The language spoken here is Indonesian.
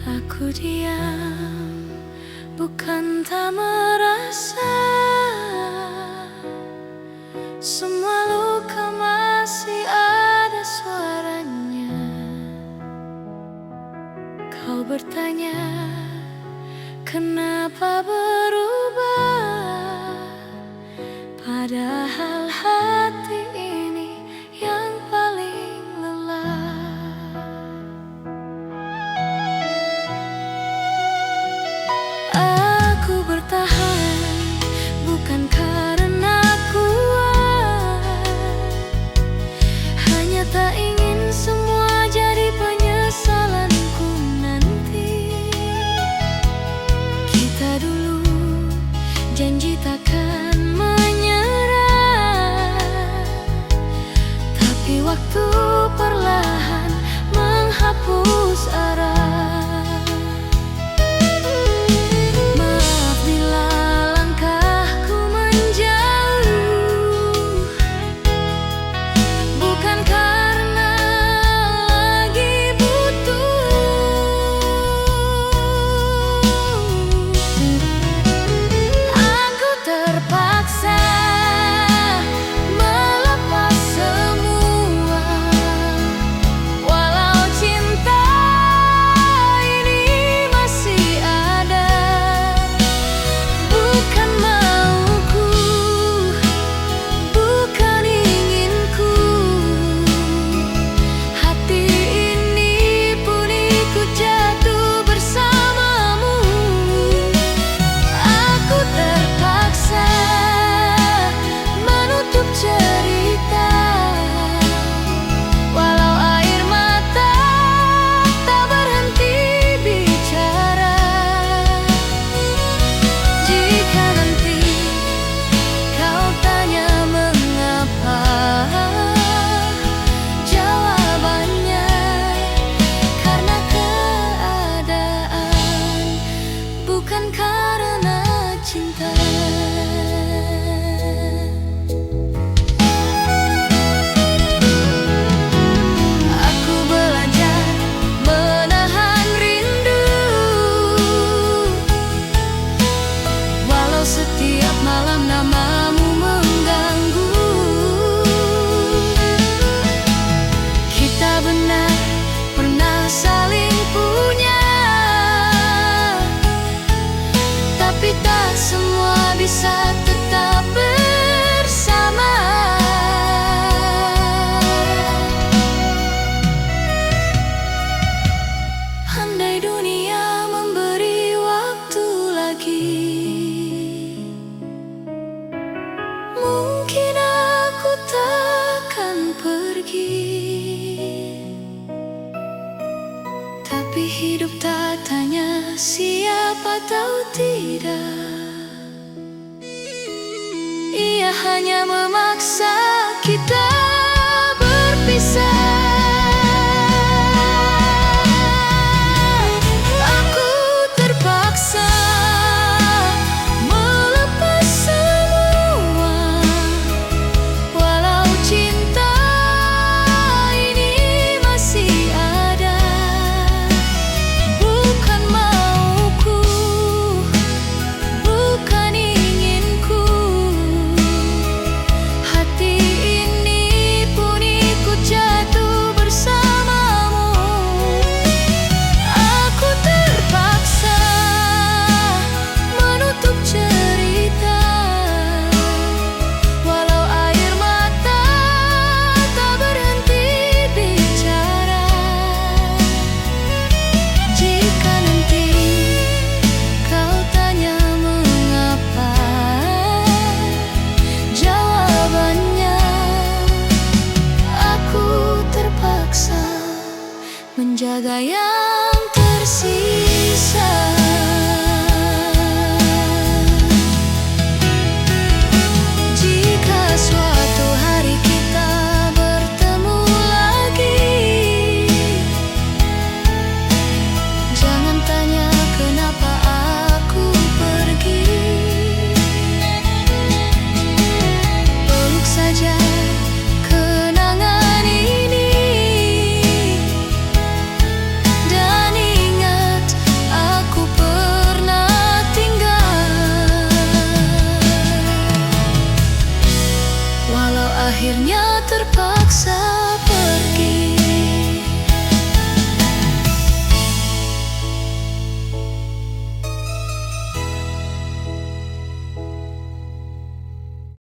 Aku diam, bukan tak merasa. Semua luka masih ada suaranya. Kau bertanya, kenapa berubah? Padahal hati ini yang paling lelah. Aku bertahan bukan karena kuat, hanya tak ingin semua jadi penyesalanku nanti. Kita dulu janji takkan menyerah, tapi waktu perlahan menghapus arah. Maaf bila langkahku menjauh, bukan karena lagi butuh. Aku terpaksa melepas semua, walau cinta ini masih ada. Bukan mauku, bukan inginku, hati ini pun ikut jatuh bersamamu. Aku terpaksa menutup cerita, walau air mata tak berhenti bicara. Jika nanti kau tanya mengapa, jawabannya karena keadaan, bukan karena cinta. Aku belajar menahan rindu, walau setiap malam namamu mengganggu. Kita benar pernah saling punya, tapi tak semua bisa tetap bersama. Andai dunia memberi waktu lagi, mungkin aku takkan pergi. Tapi hidup tak tanya siapa tahu tidak. Ia hanya memaksa kita berpisah. Aku terpaksa melepas semua, walau cinta ini masih ada. Bukan mauku, bukan inginku, hati ini akhirnya terpaksa pergi.